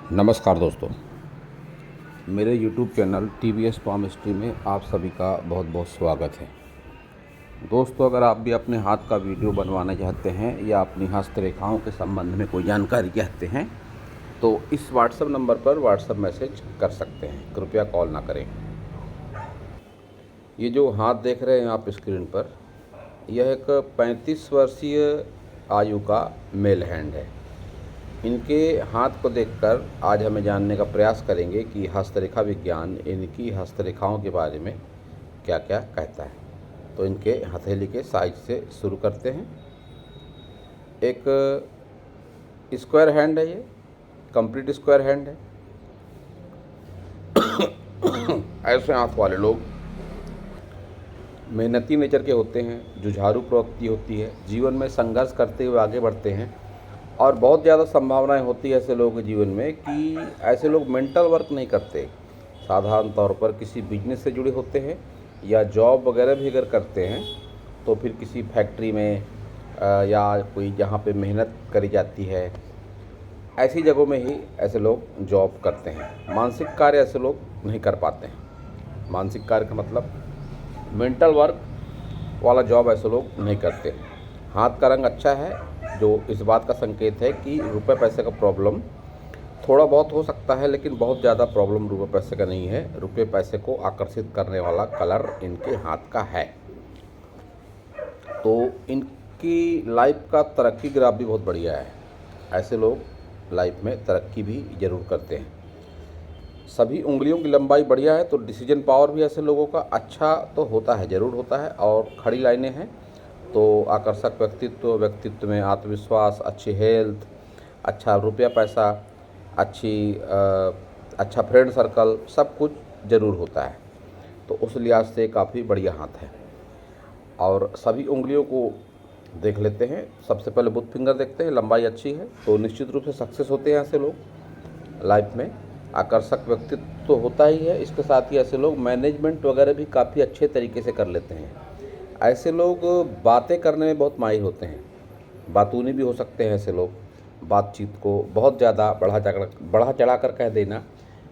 नमस्कार दोस्तों, मेरे YouTube channel TVS palm history में आप सभी का बहुत बहुत स्वागत है। दोस्तों, अगर आप भी अपने हाथ का वीडियो बनवाना चाहते हैं या अपनी हस्तरेखाओं के संबंध में कोई जानकारी चाहते हैं तो इस व्हाट्सएप नंबर पर व्हाट्सएप मैसेज कर सकते हैं, कृपया कॉल ना करें। ये जो हाथ देख रहे हैं आप स्क्रीन पर, यह एक 35 वर्षीय आयु का मेल हैंड है। इनके हाथ को देखकर आज हमें जानने का प्रयास करेंगे कि हस्तरेखा विज्ञान इनकी हस्तरेखाओं के बारे में क्या क्या कहता है। तो इनके हथेली के साइज से शुरू करते हैं। एक स्क्वायर हैंड है, ये कंप्लीट स्क्वायर हैंड है। ऐसे हाथ वाले लोग मेहनती नेचर के होते हैं, जुझारू प्रवृत्ति होती है, जीवन में संघर्ष करते हुए आगे बढ़ते हैं और बहुत ज़्यादा संभावनाएं होती है ऐसे लोगों के जीवन में कि ऐसे लोग मेंटल वर्क नहीं करते। साधारण तौर पर किसी बिजनेस से जुड़े होते हैं या जॉब वगैरह भी अगर करते हैं तो फिर किसी फैक्ट्री में या कोई जहाँ पे मेहनत करी जाती है, ऐसी जगहों में ही ऐसे लोग जॉब करते हैं। मानसिक कार्य ऐसे लोग नहीं कर पाते हैं। मानसिक कार्य का मतलब मेंटल वर्क वाला जॉब ऐसे लोग नहीं करते। हाथ का रंग अच्छा है, जो इस बात का संकेत है कि रुपए पैसे का प्रॉब्लम थोड़ा बहुत हो सकता है, लेकिन बहुत ज़्यादा प्रॉब्लम रुपए पैसे का नहीं है। रुपए पैसे को आकर्षित करने वाला कलर इनके हाथ का है। तो इनकी लाइफ का तरक्की ग्राफ भी बहुत बढ़िया है। ऐसे लोग लाइफ में तरक्की भी ज़रूर करते हैं। सभी उंगलियों की लंबाई बढ़िया है, तो डिसीजन पावर भी ऐसे लोगों का अच्छा तो होता है, ज़रूर होता है। और खड़ी लाइनें हैं तो आकर्षक व्यक्तित्व में आत्मविश्वास, अच्छी हेल्थ, अच्छा रुपया पैसा, अच्छा फ्रेंड सर्कल, सब कुछ ज़रूर होता है। तो उस लिहाज से काफ़ी बढ़िया हाथ है। और सभी उंगलियों को देख लेते हैं। सबसे पहले बुथ फिंगर देखते हैं, लंबाई अच्छी है तो निश्चित रूप से सक्सेस होते हैं ऐसे लोग लाइफ में। आकर्षक व्यक्तित्व तो होता ही है, इसके साथ ही ऐसे लोग मैनेजमेंट वगैरह भी काफ़ी अच्छे तरीके से कर लेते हैं। ऐसे लोग बातें करने में बहुत माहिर होते हैं, बातूनी भी हो सकते हैं ऐसे लोग। बातचीत को बहुत ज़्यादा बढ़ा चढ़ा कर कह देना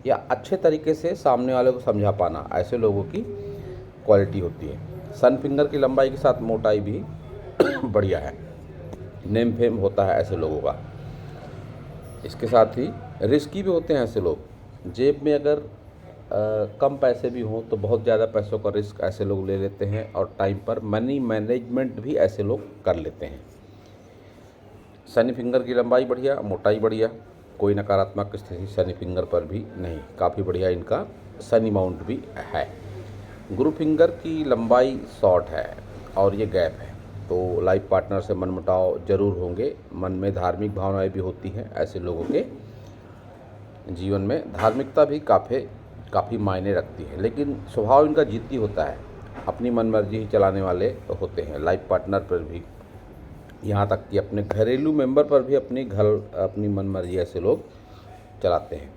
या अच्छे तरीके से सामने वाले को समझा पाना ऐसे लोगों की क्वालिटी होती है। सन फिंगर की लंबाई के साथ मोटाई भी बढ़िया है। नेम फेम होता है ऐसे लोगों का। इसके साथ ही रिस्की भी होते हैं ऐसे लोग। जेब में अगर कम पैसे भी हों तो बहुत ज़्यादा पैसों का रिस्क ऐसे लोग ले लेते हैं और टाइम पर मनी मैनेजमेंट भी ऐसे लोग कर लेते हैं। शनि फिंगर की लंबाई बढ़िया, मोटाई बढ़िया, कोई नकारात्मक स्थिति शनि फिंगर पर भी नहीं, काफ़ी बढ़िया इनका शनि माउंट भी है। गुरु फिंगर की लंबाई शॉर्ट है और ये गैप है, तो लाइफ पार्टनर से मनमुटाव जरूर होंगे। मन में धार्मिक भावनाएं भी होती हैं ऐसे लोगों के जीवन में। धार्मिकता भी काफ़ी मायने रखती है, लेकिन स्वभाव इनका जिद्दी होता है, अपनी मनमर्जी ही चलाने वाले होते हैं। लाइफ पार्टनर पर भी, यहाँ तक कि अपने घरेलू मेंबर पर भी अपनी मनमर्जी ऐसे लोग चलाते हैं।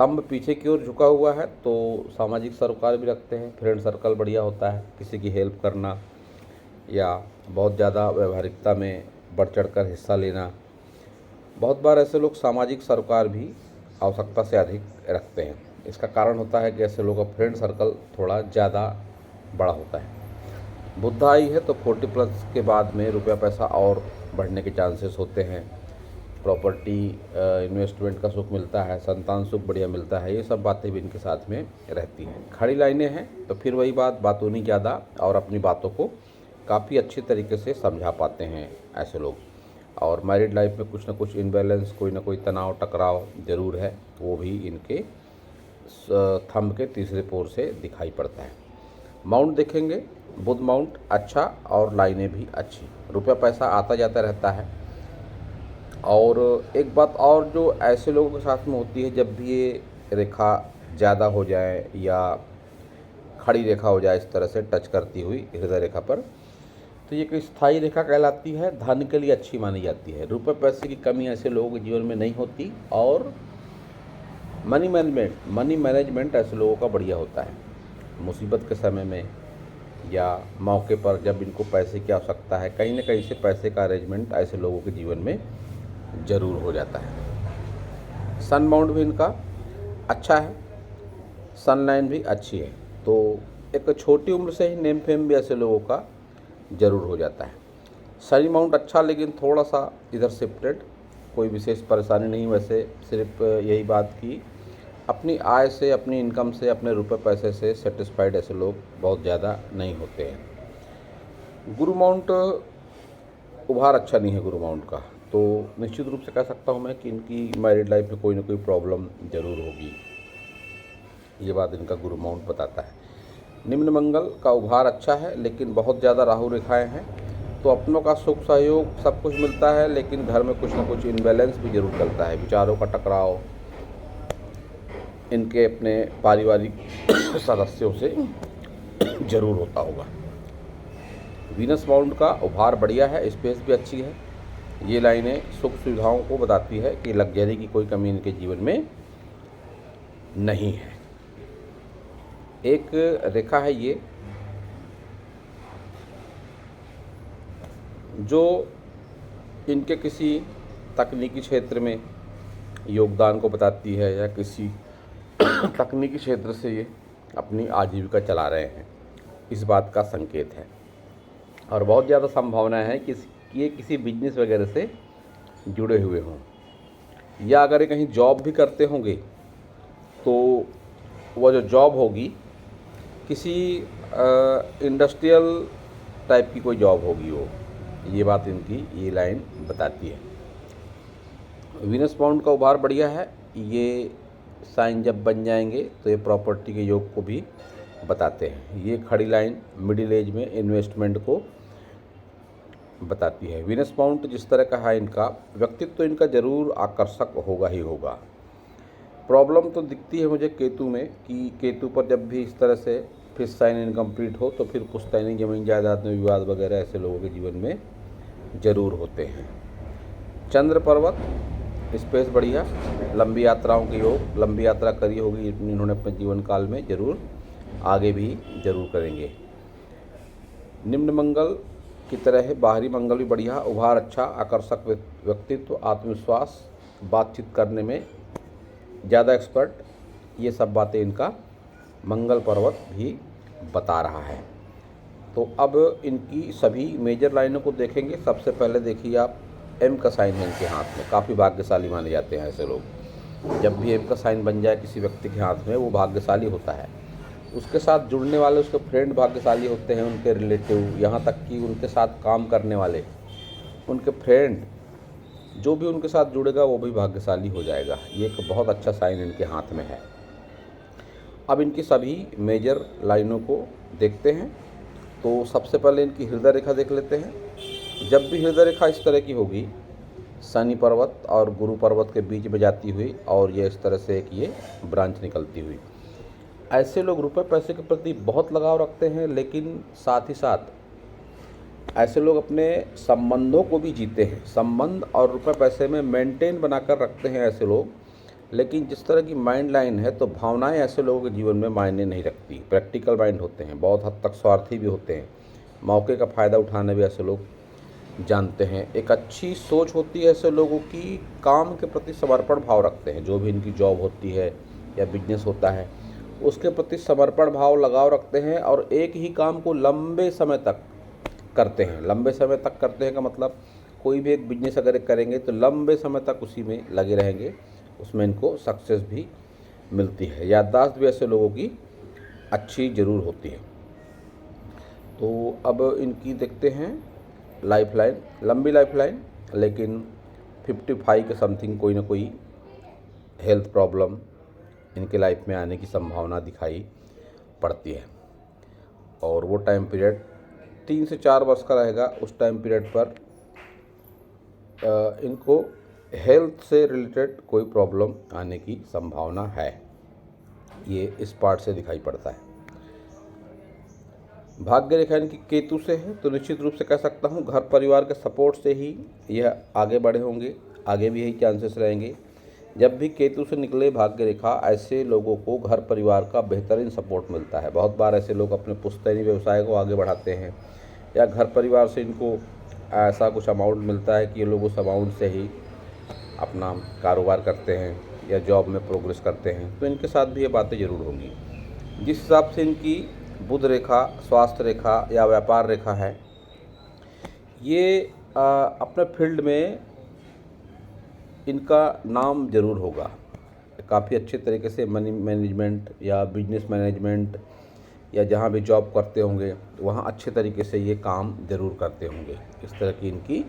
थंब पीछे की ओर झुका हुआ है तो सामाजिक सरोकार भी रखते हैं। फ्रेंड सर्कल बढ़िया होता है, किसी की हेल्प करना या बहुत ज़्यादा व्यवहारिकता में बढ़ चढ़ कर हिस्सा लेना। बहुत बार ऐसे लोग सामाजिक सरोकार भी आवश्यकता से अधिक रखते हैं। इसका कारण होता है कि ऐसे लोगों का फ्रेंड सर्कल थोड़ा ज़्यादा बड़ा होता है। बुधाई है तो 40+ के बाद में रुपया पैसा और बढ़ने के चांसेस होते हैं। प्रॉपर्टी इन्वेस्टमेंट का सुख मिलता है, संतान सुख बढ़िया मिलता है, ये सब बातें भी इनके साथ में रहती हैं। खड़ी लाइनें हैं तो फिर वही बात, बातूनी ज़्यादा और अपनी बातों को काफ़ी अच्छे तरीके से समझा पाते हैं ऐसे लोग। और मैरिड लाइफ में कुछ ना कुछ इनबैलेंस, कोई ना कोई तनाव टकराव ज़रूर है, वो भी इनके थंब के तीसरे पोर से दिखाई पड़ता है। माउंट देखेंगे, बुध माउंट अच्छा और लाइनें भी अच्छी, रुपया पैसा आता जाता रहता है। और एक बात और जो ऐसे लोगों के साथ में होती है, जब भी ये रेखा ज़्यादा हो जाए या खड़ी रेखा हो जाए इस तरह से टच करती हुई हृदय रेखा पर, तो ये एक स्थायी रेखा कहलाती है। धन के लिए अच्छी मानी जाती है। रुपए पैसे की कमी ऐसे लोगों के जीवन में नहीं होती और मनी मैनेजमेंट ऐसे लोगों का बढ़िया होता है। मुसीबत के समय में या मौके पर जब इनको पैसे की आवश्यकता है, कहीं ना कहीं से पैसे का अरेंजमेंट ऐसे लोगों के जीवन में ज़रूर हो जाता है। सन माउंट भी इनका अच्छा है, सन लाइन भी अच्छी है। तो एक छोटी उम्र से ही नेम फेम भी ऐसे लोगों का ज़रूर हो जाता है। सनी माउंट अच्छा, लेकिन थोड़ा सा इधर शिफ्टेड, कोई विशेष परेशानी नहीं। वैसे सिर्फ यही बात की अपनी आय से, अपनी इनकम से, अपने रुपए पैसे से सेटिस्फाइड ऐसे लोग बहुत ज़्यादा नहीं होते हैं। गुरु माउंट उभार अच्छा नहीं है गुरु माउंट का, तो निश्चित रूप से कह सकता हूँ मैं कि इनकी मैरिड लाइफ में कोई ना कोई प्रॉब्लम ज़रूर होगी। ये बात इनका गुरु माउंट बताता है। निम्न मंगल का उभार अच्छा है, लेकिन बहुत ज़्यादा राहु रेखाएं हैं, तो अपनों का सुख सहयोग सब कुछ मिलता है, लेकिन घर में कुछ ना कुछ इनबैलेंस भी जरूर चलता है। विचारों का टकराव इनके अपने पारिवारिक सदस्यों से जरूर होता होगा। वीनस माउंट का उभार बढ़िया है, स्पेस भी अच्छी है। ये लाइनें सुख सुविधाओं को बताती है कि लग्जरी की कोई कमी इनके जीवन में नहीं है। एक रेखा है ये जो इनके किसी तकनीकी क्षेत्र में योगदान को बताती है, या किसी तकनीकी क्षेत्र से ये अपनी आजीविका चला रहे हैं, इस बात का संकेत है। और बहुत ज़्यादा संभावना है कि ये किसी बिजनेस वगैरह से जुड़े हुए हों, या अगर ये कहीं जॉब भी करते होंगे तो वह जो जॉब होगी किसी इंडस्ट्रियल टाइप की कोई जॉब होगी वो। ये बात इनकी ये लाइन बताती है। वीनस माउंट का उभार बढ़िया है। ये साइन जब बन जाएंगे तो ये प्रॉपर्टी के योग को भी बताते हैं। ये खड़ी लाइन मिडिल एज में इन्वेस्टमेंट को बताती है। वीनस माउंट जिस तरह का है, इनका व्यक्तित्व तो इनका ज़रूर आकर्षक होगा ही होगा। प्रॉब्लम तो दिखती है मुझे केतु में, कि केतु पर जब भी इस तरह से फिर साइन इनकम्प्लीट हो तो फिर पुश्तैनी जमीन जायदाद में विवाद वगैरह ऐसे लोगों के जीवन में ज़रूर होते हैं। चंद्र पर्वत स्पेस बढ़िया, लंबी यात्राओं के योग, लंबी यात्रा करी होगी इन्होंने अपने जीवन काल में, ज़रूर आगे भी ज़रूर करेंगे। निम्न मंगल की तरह है, बाहरी मंगल भी बढ़िया, उभार अच्छा, आकर्षक व्यक्तित्व, आत्मविश्वास, बातचीत करने में ज़्यादा एक्सपर्ट, ये सब बातें इनका मंगल पर्वत भी बता रहा है। तो अब इनकी सभी मेजर लाइनों को देखेंगे। सबसे पहले देखिए आप, एम का साइन है इनके हाथ में, काफ़ी भाग्यशाली माने जाते हैं ऐसे लोग। जब भी एम का साइन बन जाए किसी व्यक्ति के हाथ में, वो भाग्यशाली होता है। उसके साथ जुड़ने वाले उसके फ्रेंड भाग्यशाली होते हैं, उनके रिलेटिव, यहाँ तक कि उनके साथ काम करने वाले उनके फ्रेंड, जो भी उनके साथ जुड़ेगा वो भी भाग्यशाली हो जाएगा। ये एक बहुत अच्छा साइन इनके हाथ में है। अब इनकी सभी मेजर लाइनों को देखते हैं। तो सबसे पहले इनकी हृदय रेखा देख लेते हैं। जब भी हृदय रेखा इस तरह की होगी, शनि पर्वत और गुरु पर्वत के बीच में जाती हुई, और ये इस तरह से एक ये ब्रांच निकलती हुई, ऐसे लोग रुपए पैसे के प्रति बहुत लगाव रखते हैं, लेकिन साथ ही साथ ऐसे लोग अपने संबंधों को भी जीते हैं। संबंध और रुपए पैसे में मेंटेन बनाकर रखते हैं ऐसे लोग। लेकिन जिस तरह की माइंड लाइन है, तो भावनाएं ऐसे लोगों के जीवन में मायने नहीं रखती। प्रैक्टिकल माइंड होते हैं, बहुत हद तक स्वार्थी भी होते हैं, मौके का फ़ायदा उठाने भी ऐसे लोग जानते हैं। एक अच्छी सोच होती है ऐसे लोगों की, काम के प्रति समर्पण भाव रखते हैं। जो भी इनकी जॉब होती है या बिजनेस होता है, उसके प्रति समर्पण भाव लगाव रखते हैं, और एक ही काम को लंबे समय तक करते हैं। लंबे समय तक करते हैं का मतलब, कोई भी एक बिजनेस अगर करेंगे तो लंबे समय तक उसी में लगे रहेंगे, उसमें इनको सक्सेस भी मिलती है। याददाश्त भी ऐसे लोगों की अच्छी ज़रूर होती है। तो अब इनकी देखते हैं लाइफ लाइन, लंबी लाइफ लाइन, लेकिन 55 के समथिंग कोई ना कोई हेल्थ प्रॉब्लम इनके लाइफ में आने की संभावना दिखाई पड़ती है। और वो टाइम पीरियड 3 से 4 वर्ष का रहेगा। उस टाइम पीरियड पर इनको हेल्थ से रिलेटेड कोई प्रॉब्लम आने की संभावना है, ये इस पार्ट से दिखाई पड़ता है। भाग्य रेखा इनकी केतु से है, तो निश्चित रूप से कह सकता हूँ घर परिवार के सपोर्ट से ही यह आगे बढ़े होंगे, आगे भी यही चांसेस रहेंगे। जब भी केतु से निकले भाग्य रेखा, ऐसे लोगों को घर परिवार का बेहतरीन सपोर्ट मिलता है। बहुत बार ऐसे लोग अपने पुश्तैनी व्यवसाय को आगे बढ़ाते हैं, या घर परिवार से इनको ऐसा कुछ अमाउंट मिलता है कि ये लोग उस अमाउंट से ही अपना कारोबार करते हैं, या जॉब में प्रोग्रेस करते हैं तो इनके साथ भी ये बातें ज़रूर होंगी। जिस हिसाब से इनकी बुध रेखा, स्वास्थ्य रेखा या व्यापार रेखा है, ये अपने फील्ड में इनका नाम ज़रूर होगा। काफ़ी अच्छे तरीके से मनी मैनेजमेंट या बिजनेस मैनेजमेंट या जहाँ भी जॉब करते होंगे वहाँ अच्छे तरीके से ये काम ज़रूर करते होंगे। इस तरह की इनकी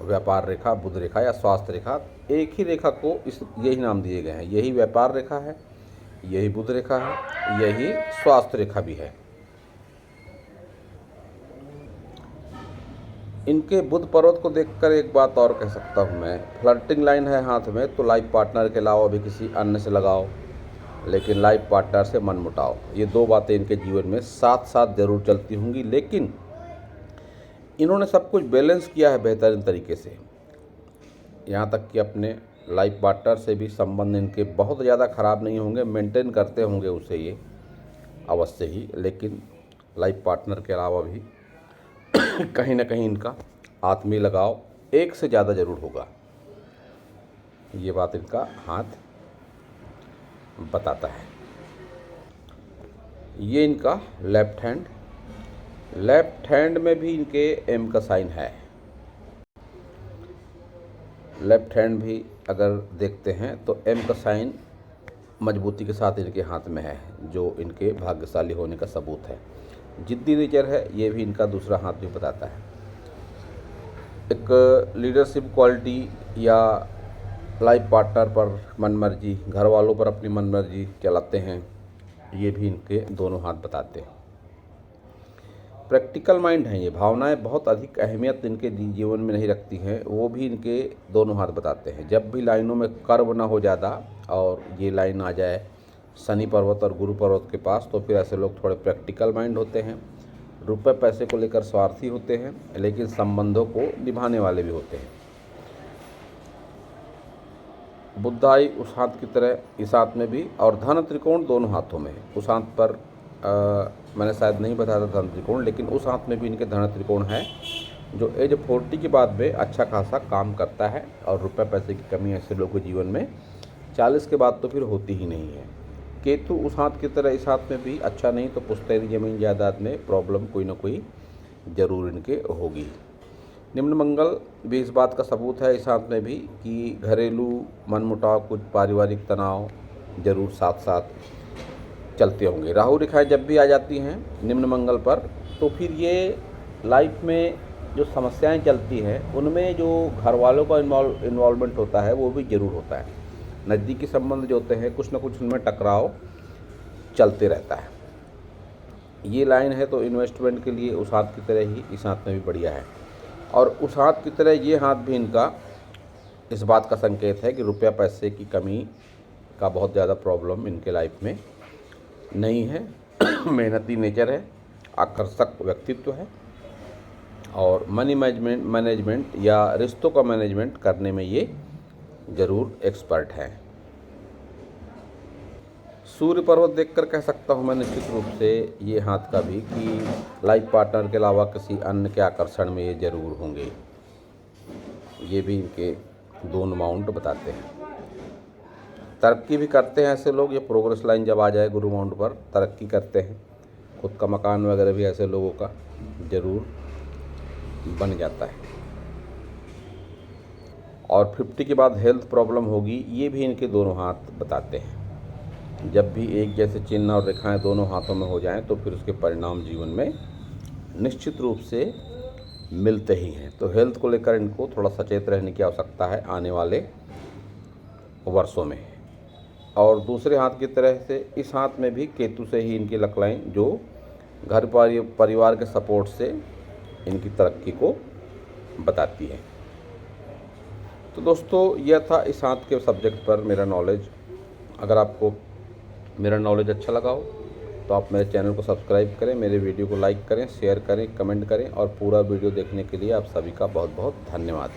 व्यापार रेखा, बुध रेखा या स्वास्थ्य रेखा, एक ही रेखा को यही नाम दिए गए हैं। यही व्यापार रेखा है, यही बुध रेखा है, यही स्वास्थ्य रेखा भी है। इनके बुध पर्वत को देखकर एक बात और कह सकता हूँ मैं, फ्लर्टिंग लाइन है हाथ में तो लाइफ पार्टनर के अलावा भी किसी अन्य से लगाओ, लेकिन लाइफ पार्टनर से मन मुटाओ। ये दो बातें इनके जीवन में साथ साथ ज़रूर चलती होंगी, लेकिन इन्होंने सब कुछ बैलेंस किया है बेहतरीन तरीके से। यहाँ तक कि अपने लाइफ पार्टनर से भी संबंध इनके बहुत ज़्यादा ख़राब नहीं होंगे, मेंटेन करते होंगे उसे ये अवश्य ही, लेकिन लाइफ पार्टनर के अलावा भी कहीं ना कहीं इनका आत्मीय लगाव एक से ज़्यादा ज़रूर होगा। ये बात इनका हाथ बताता है। ये इनका लेफ्ट हैंड में भी इनके एम का साइन है। लेफ्ट हैंड भी अगर देखते हैं तो एम का साइन मजबूती के साथ इनके हाथ में है, जो इनके भाग्यशाली होने का सबूत है। जिद्दी नेचर है, ये भी इनका दूसरा हाथ भी बताता है। एक लीडरशिप क्वालिटी या लाइफ पार्टनर पर मनमर्जी, घर वालों पर अपनी मनमर्जी चलाते हैं, ये भी इनके दोनों हाथ बताते हैं। प्रैक्टिकल माइंड है ये, भावनाएं बहुत अधिक अहमियत इनके जीवन में नहीं रखती हैं, वो भी इनके दोनों हाथ बताते हैं। जब भी लाइनों में कर्व ना हो ज़्यादा और ये लाइन आ जाए शनि पर्वत और गुरु पर्वत के पास, तो फिर ऐसे लोग थोड़े प्रैक्टिकल माइंड होते हैं, रुपए पैसे को लेकर स्वार्थी होते हैं, लेकिन संबंधों को निभाने वाले भी होते हैं। बुधाई उस हाथ की तरह इस हाथ में भी, और धन त्रिकोण दोनों हाथों में है। उस हाथ पर मैंने शायद नहीं बताया था धन त्रिकोण, लेकिन उस हाथ में भी इनके धन त्रिकोण है, जो एज 40 के बाद में अच्छा खासा काम करता है। और रुपए पैसे की कमी ऐसे लोगों के जीवन में 40 के बाद तो फिर होती ही नहीं है। केतु उस हाथ की तरह इस हाथ में भी अच्छा नहीं, तो पुश्तैनी जमीन जायदाद में प्रॉब्लम कोई ना कोई ज़रूर इनके होगी। निम्न मंगल भी इस बात का सबूत है इस हाथ में भी कि घरेलू मनमुटाव, कुछ पारिवारिक तनाव जरूर साथ साथ चलते होंगे। राहु रेखाएं जब भी आ जाती हैं निम्न मंगल पर, तो फिर ये लाइफ में जो समस्याएं चलती हैं उनमें जो घर वालों का इन्वॉल्वमेंट होता है वो भी ज़रूर होता है। नज़दीकी संबंध जो होते हैं कुछ ना कुछ उनमें टकराव चलते रहता है। ये लाइन है तो इन्वेस्टमेंट के लिए उस हाथ की तरह ही इस हाथ में भी बढ़िया है। और उस हाथ की तरह ये हाथ भी इनका इस बात का संकेत है कि रुपया पैसे की कमी का बहुत ज़्यादा प्रॉब्लम इनके लाइफ में नहीं है। मेहनती नेचर है, आकर्षक व्यक्तित्व है, और मनी मैनेजमेंट या रिश्तों का मैनेजमेंट करने में ये ज़रूर एक्सपर्ट है। सूर्य पर्वत देखकर कह सकता हूँ मैं निश्चित रूप से ये हाथ का भी कि लाइफ पार्टनर के अलावा किसी अन्य के आकर्षण में ये ज़रूर होंगे। ये भी इनके दोनों माउंट बताते हैं। तरक्की भी करते हैं ऐसे लोग, ये प्रोग्रेस लाइन जब आ जाए गुरु माउंट पर तरक्की करते हैं। खुद का मकान वगैरह भी ऐसे लोगों का ज़रूर बन जाता है। और 50 के बाद हेल्थ प्रॉब्लम होगी, ये भी इनके दोनों हाथ बताते हैं। जब भी एक जैसे चिन्ह और रेखाएं दोनों हाथों में हो जाएं तो फिर उसके परिणाम जीवन में निश्चित रूप से मिलते ही हैं। तो हेल्थ को लेकर इनको थोड़ा सचेत रहने की आवश्यकता है आने वाले वर्षों में। और दूसरे हाथ की तरह से इस हाथ में भी केतु से ही इनकी लक लाइन, जो घर परिवार के सपोर्ट से इनकी तरक्की को बताती है। तो दोस्तों यह था इस हाथ के सब्जेक्ट पर मेरा नॉलेज। अगर आपको मेरा नॉलेज अच्छा लगा हो तो आप मेरे चैनल को सब्सक्राइब करें, मेरे वीडियो को लाइक करें, शेयर करें, कमेंट करें, और पूरा वीडियो देखने के लिए आप सभी का बहुत बहुत धन्यवाद।